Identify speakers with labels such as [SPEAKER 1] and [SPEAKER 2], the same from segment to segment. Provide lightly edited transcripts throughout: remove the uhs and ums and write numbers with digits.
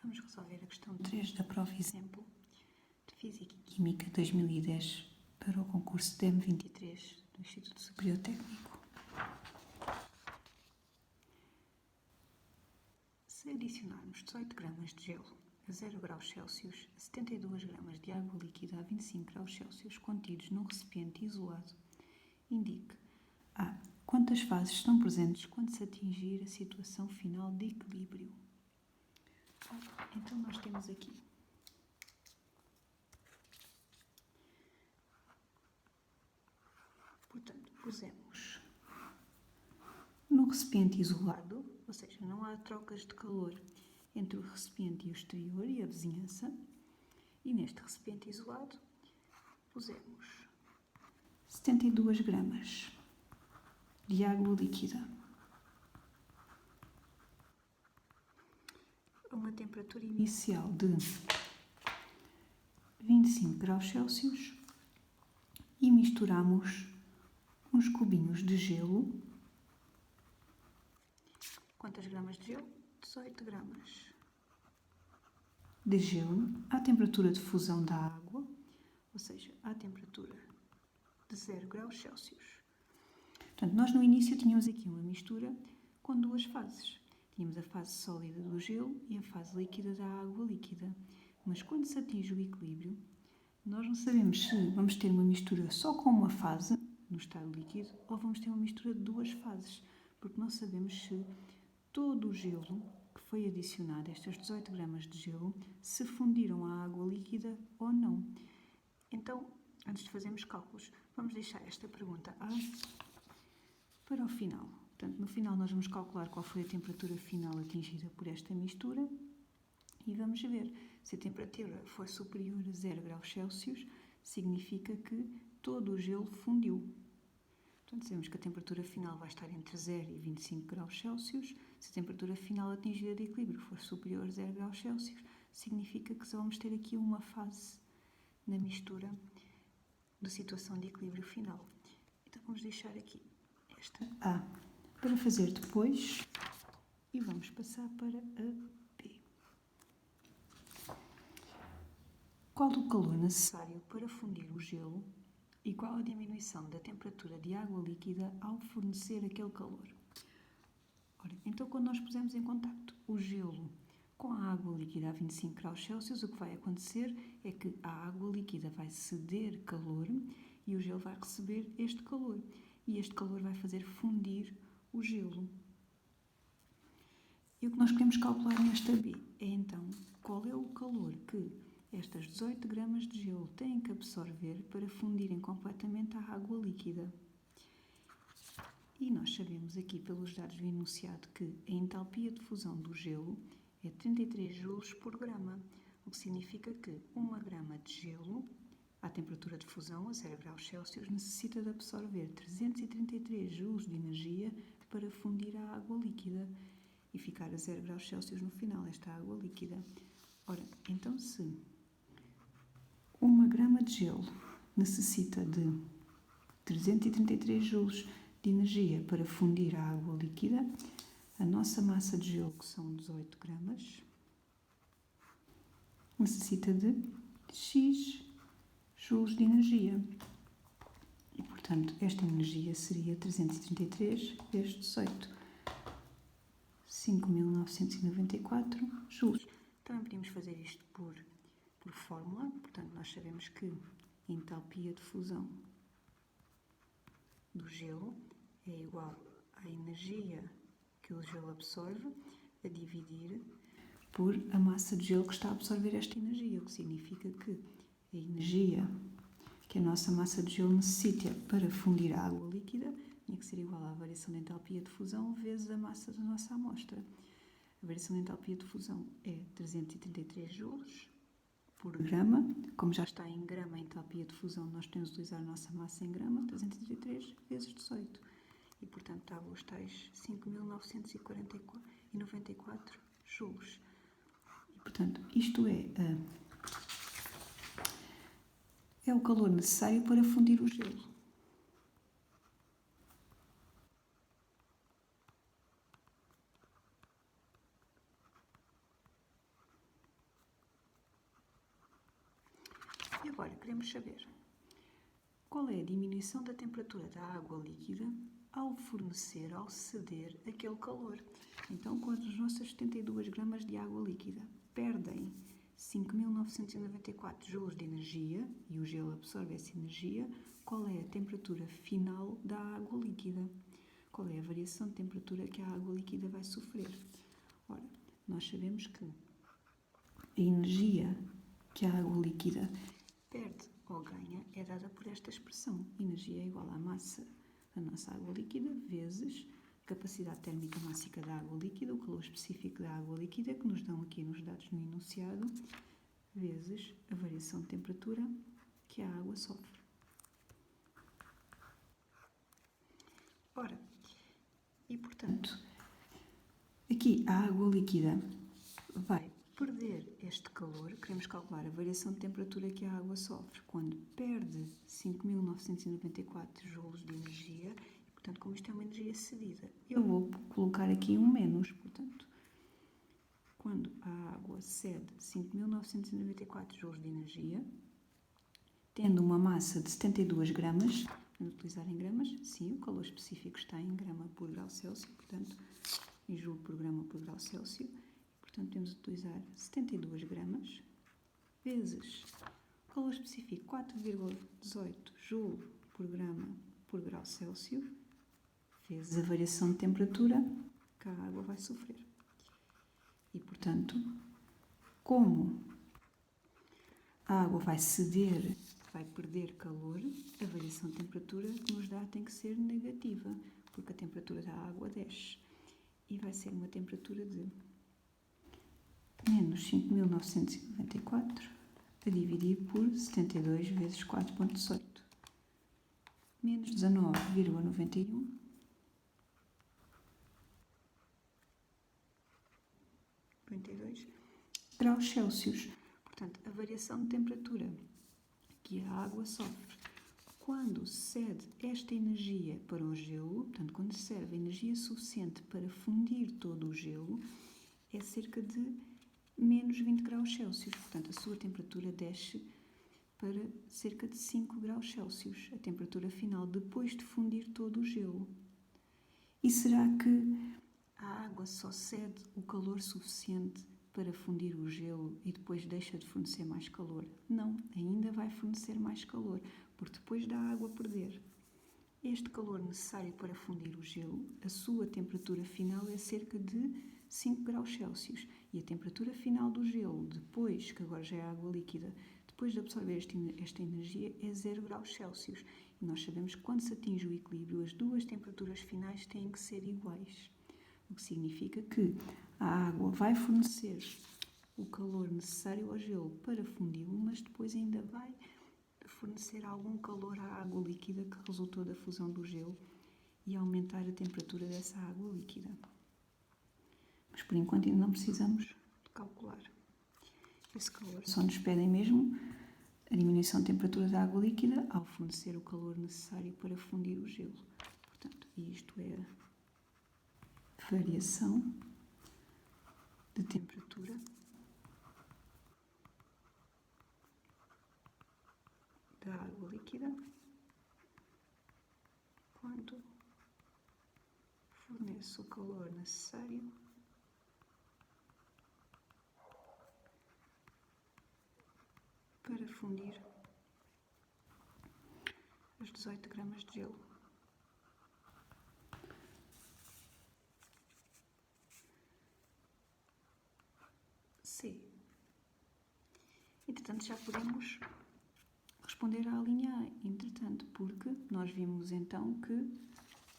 [SPEAKER 1] Vamos resolver a questão 3 da prova exemplo de Física e Química 2010 para o concurso DEM23 do Instituto Superior Técnico. Se adicionarmos 18 gramas de gelo a 0 graus Celsius a 72 gramas de água líquida a 25 graus Celsius contidos num recipiente isolado, indique A. Quantas fases estão presentes quando se atingir a situação final de equilíbrio? Então nós temos aqui pusemos no recipiente isolado, ou seja, não há trocas de calor entre o recipiente e o exterior e a vizinhança, e neste recipiente isolado pusemos 72 gramas de água líquida a uma temperatura inicial de 25 graus Celsius e misturamos uns cubinhos de gelo. Quantas gramas de gelo? 18 gramas de gelo à temperatura de fusão da água, ou seja, à temperatura de 0 graus Celsius. Portanto, nós no início tínhamos aqui uma mistura com duas fases. Tínhamos a fase sólida do gelo e a fase líquida da água líquida. Mas quando se atinge o equilíbrio, nós não sabemos se vamos ter uma mistura só com uma fase, no estado líquido, ou vamos ter uma mistura de duas fases, porque não sabemos se todo o gelo que foi adicionado, estas 18 gramas de gelo, se fundiram à água líquida ou não. Então, antes de fazermos cálculos, vamos deixar esta pergunta A para o final. Portanto, no final nós vamos calcular qual foi a temperatura final atingida por esta mistura e vamos ver se a temperatura for superior a 0 graus Celsius, significa que todo o gelo fundiu. Portanto, sabemos que a temperatura final vai estar entre 0 e 25 graus Celsius. Se a temperatura final atingida de equilíbrio for superior a 0 graus Celsius, significa que só vamos ter aqui uma fase na mistura da situação de equilíbrio final. Então, vamos deixar aqui esta A para fazer depois e vamos passar para a B. Qual o calor necessário para fundir o gelo e qual a diminuição da temperatura de água líquida ao fornecer aquele calor? Ora, então, quando nós pusemos em contacto o gelo com a água líquida a 25 graus Celsius, o que vai acontecer é que a água líquida vai ceder calor e o gelo vai receber este calor. E este calor vai fazer fundir o gelo. E o que nós queremos calcular nesta B é, então, qual é o calor que estas 18 gramas de gelo têm que absorver para fundirem completamente a água líquida. E nós sabemos aqui, pelos dados do enunciado, que a entalpia de fusão do gelo é 33 joules por grama, o que significa que 1 grama de gelo, à temperatura de fusão, a 0 graus Celsius, necessita de absorver 333 joules de energia para fundir a água líquida e ficar a 0 graus Celsius no final, esta água líquida. Ora, então se 1 grama de gelo necessita de 333 joules de energia para fundir a água líquida, a nossa massa de gelo, que são 18 gramas, necessita de X joules de energia. E, portanto, esta energia seria 333 vezes 18. 5.994 joules. Também podemos fazer isto por fórmula. Portanto, nós sabemos que a entalpia de fusão do gelo é igual à energia que o gelo absorve a dividir por a massa de gelo que está a absorver esta energia, o que significa que a energia que a nossa massa de gelo necessita para fundir a água líquida tinha que ser igual à variação de entalpia de fusão vezes a massa da nossa amostra. A variação de entalpia de fusão é 333 joules por grama. Como já está em grama a entalpia de fusão, nós temos de utilizar a nossa massa em grama, 333 vezes 18. E, portanto, dá os tais 5.994 joules. E, portanto, isto é o calor necessário para fundir o gelo. Ora, queremos saber qual é a diminuição da temperatura da água líquida ao fornecer, ao ceder aquele calor. Então, quando as nossas 72 gramas de água líquida perdem 5.994 joules de energia e o gelo absorve essa energia, qual é a temperatura final da água líquida? Qual é a variação de temperatura que a água líquida vai sofrer? Ora, nós sabemos que a energia que a água líquida perde ou ganha é dada por esta expressão. Energia é igual à massa da nossa água líquida vezes a capacidade térmica máxima da água líquida, o calor específico da água líquida, que nos dão aqui nos dados no enunciado, vezes a variação de temperatura que a água sofre. Ora, e portanto, aqui a água líquida vai perder este calor. Queremos calcular a variação de temperatura que a água sofre quando perde 5.994 joules de energia. E, portanto, como isto é uma energia cedida, eu vou colocar aqui um menos. Portanto, quando a água cede 5.994 joules de energia, tendo uma massa de 72 gramas, vamos utilizar em gramas, sim, o calor específico está em grama por grau Celsius, portanto, em joule por grama por grau Celsius. Portanto, temos de utilizar 72 gramas vezes o calor específico 4,18 joule por grama por grau Celsius, vezes a variação de temperatura que a água vai sofrer. E, portanto, como a água vai ceder, vai perder calor, a variação de temperatura que nos dá tem que ser negativa, porque a temperatura da água desce. E vai ser uma temperatura de menos 5.994 a dividir por 72 vezes 4,18. Menos 19,91 graus Celsius. Portanto, a variação de temperatura que a água sofre quando cede esta energia para o gelo, portanto, quando serve energia suficiente para fundir todo o gelo, é cerca de menos 20 graus Celsius. Portanto, a sua temperatura desce para cerca de 5 graus Celsius, a temperatura final, depois de fundir todo o gelo. E será que a água só cede o calor suficiente para fundir o gelo e depois deixa de fornecer mais calor? Não, ainda vai fornecer mais calor, porque depois da água perder este calor necessário para fundir o gelo, a sua temperatura final é cerca de 5 graus Celsius. E a temperatura final do gelo, depois, que agora já é água líquida, depois de absorver esta energia, é 0 graus Celsius. E nós sabemos que quando se atinge o equilíbrio, as duas temperaturas finais têm que ser iguais. O que significa que a água vai fornecer o calor necessário ao gelo para fundi-lo, mas depois ainda vai fornecer algum calor à água líquida que resultou da fusão do gelo e aumentar a temperatura dessa água líquida. Mas por enquanto ainda não precisamos de calcular esse calor. Só nos pedem mesmo a diminuição de temperatura da água líquida ao fornecer o calor necessário para fundir o gelo. Portanto, isto é a variação de temperatura da água líquida quando fornece o calor necessário para fundir as 18 gramas de gelo. C. Entretanto, já podemos responder à linha A, entretanto, porque nós vimos então que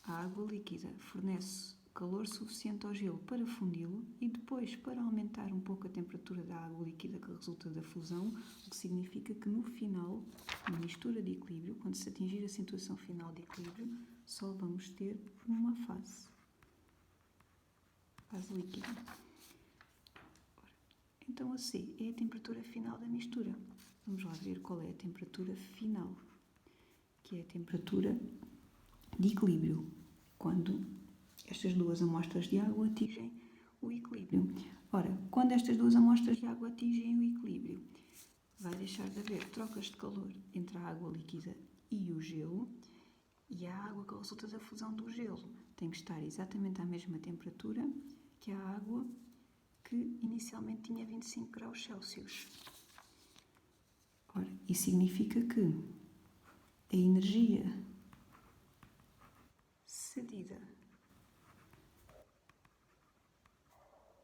[SPEAKER 1] a água líquida fornece calor suficiente ao gelo para fundi-lo e depois para aumentar um pouco a temperatura da água líquida que resulta da fusão, o que significa que no final, na mistura de equilíbrio, quando se atingir a situação final de equilíbrio, só vamos ter uma fase líquida. Então a C é a temperatura final da mistura. Vamos lá ver qual é a temperatura final, que é a temperatura de equilíbrio, quando estas duas amostras de água atingem o equilíbrio. Ora, quando estas duas amostras de água atingem o equilíbrio, vai deixar de haver trocas de calor entre a água líquida e o gelo, e a água que resulta da fusão do gelo tem que estar exatamente à mesma temperatura que a água que inicialmente tinha 25 graus Celsius. Ora, isso significa que a energia cedida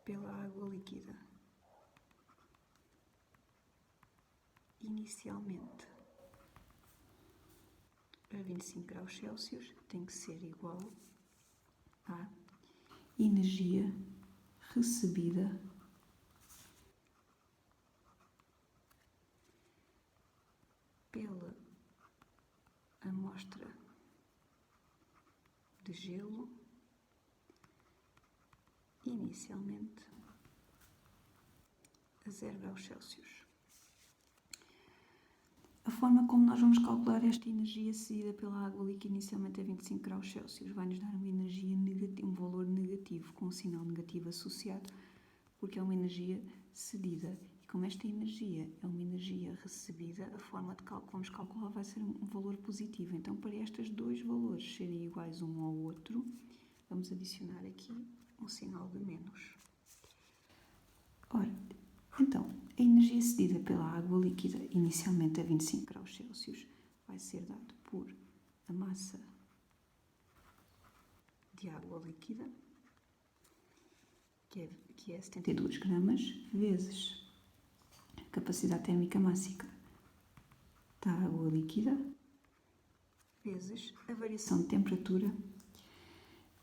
[SPEAKER 1] pela água líquida inicialmente a 25 graus Celsius tem que ser igual à energia recebida pela amostra de gelo inicialmente a 0 graus Celsius. A forma como nós vamos calcular esta energia cedida pela água líquida inicialmente a 25 graus Celsius vai-nos dar uma energia negativa, um valor negativo, com um sinal negativo associado, porque é uma energia cedida. E como esta energia é uma energia recebida, a forma de cálculo que vamos calcular vai ser um valor positivo. Então, para estes dois valores serem iguais um ao outro, vamos adicionar aqui um sinal de menos. Ora, então, a energia cedida pela água líquida inicialmente a 25 graus Celsius vai ser dado por a massa de água líquida, que é 72 gramas, vezes a capacidade térmica máxima da água líquida, vezes a variação de temperatura,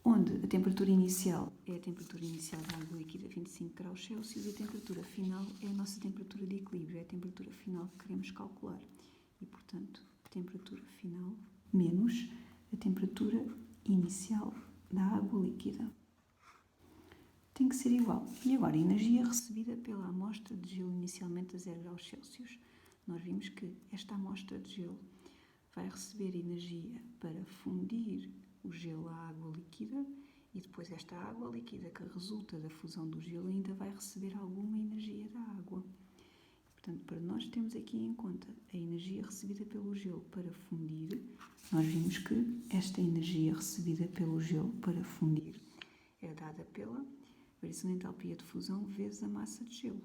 [SPEAKER 1] onde a temperatura inicial é a temperatura inicial da água líquida, 25 graus Celsius, e a temperatura final é a nossa temperatura de equilíbrio, é a temperatura final que queremos calcular. E, portanto, a temperatura final menos a temperatura inicial da água líquida tem que ser igual. E agora, a energia recebida pela amostra de gelo inicialmente a 0 graus Celsius. Nós vimos que esta amostra de gelo vai receber energia para fundir o gelo à água líquida, e depois esta água líquida que resulta da fusão do gelo ainda vai receber alguma energia da água. Portanto, para nós termos aqui em conta a energia recebida pelo gelo para fundir, nós vimos que esta energia recebida pelo gelo para fundir é dada pela variação de entalpia de fusão vezes a massa de gelo,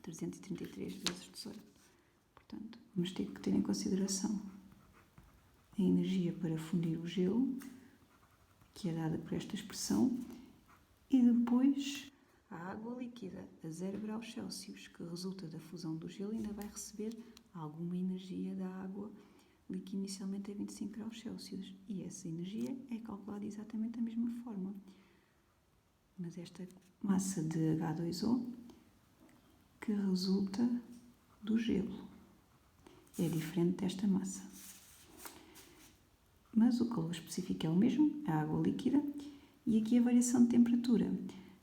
[SPEAKER 1] 333 vezes 18. Portanto, vamos ter que ter em consideração a energia para fundir o gelo, que é dada por esta expressão, e depois a água líquida a 0 graus Celsius, que resulta da fusão do gelo, ainda vai receber alguma energia da água líquida inicialmente a 25 graus Celsius. E essa energia é calculada exatamente da mesma forma. Mas esta massa de H2O que resulta do gelo é diferente desta massa. Mas o calor específico é o mesmo, a água líquida, e aqui a variação de temperatura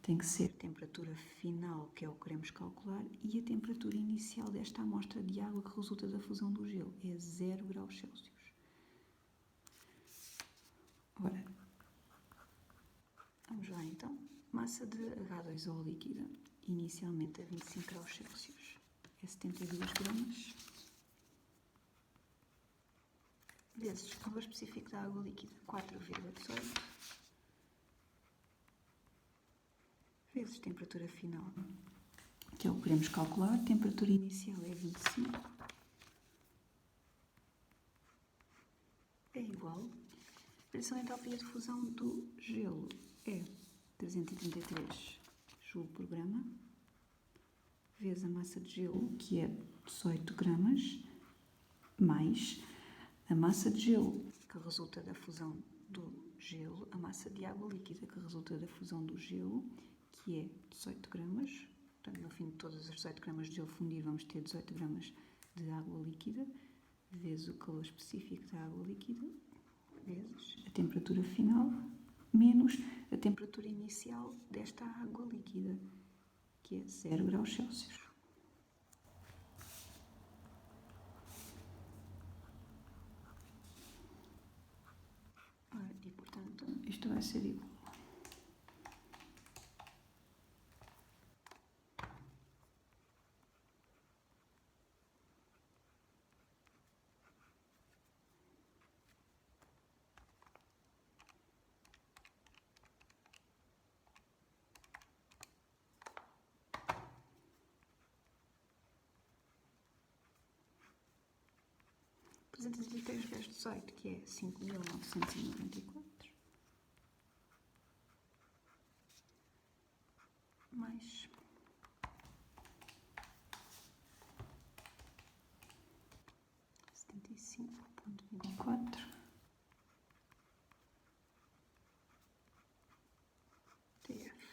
[SPEAKER 1] tem que ser a temperatura final, que é o que queremos calcular, e a temperatura inicial desta amostra de água que resulta da fusão do gelo, é 0 graus Celsius. Ora, vamos lá então. Massa de H2O líquida, inicialmente a 25 graus Celsius, é 72 gramas, vezes o valor específico da água líquida, 4,18, vezes temperatura final, que é o que queremos calcular, temperatura inicial é 25, é igual, a variação de entalpia de fusão do gelo é 333 joule por grama, vezes a massa de gelo, que é 18 gramas, mais a massa de gelo, que resulta da fusão do gelo, a massa de água líquida, que resulta da fusão do gelo, que é 18 gramas. Portanto, no fim de todas as 18 gramas de gelo fundir, vamos ter 18 gramas de água líquida, vezes o calor específico da água líquida, vezes a temperatura final, menos a temperatura inicial desta água líquida, que é 0 graus Celsius. E, portanto, isto vai ser igual. 303 vezes 18, que é 5.994, mais 75,24 TF.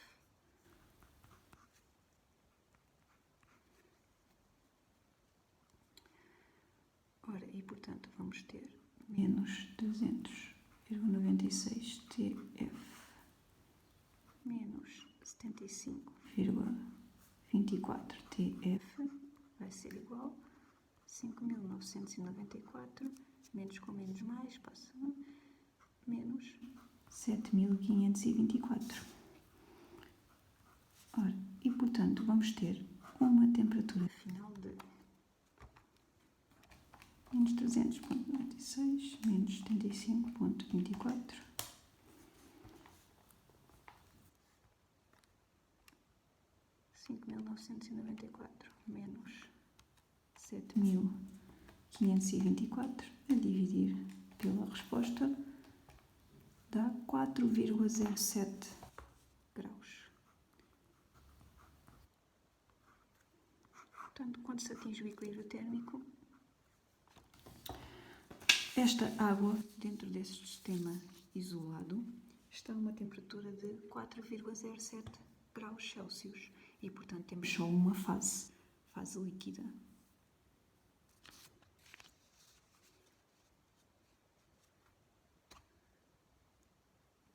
[SPEAKER 1] Ora, e portanto vamos ter menos 300,96 TF menos 75,24 TF vai ser igual a 5.994 menos com menos mais, passa menos 7.524. Ora, e portanto vamos ter uma temperatura final de menos 300,96 menos 75,24 5.994 menos 7.524 a dividir pela resposta dá 4,07 graus. Portanto, quando se atinge o equilíbrio térmico, esta água dentro desse sistema isolado está a uma temperatura de 4,07 graus Celsius e, portanto, temos só uma fase líquida.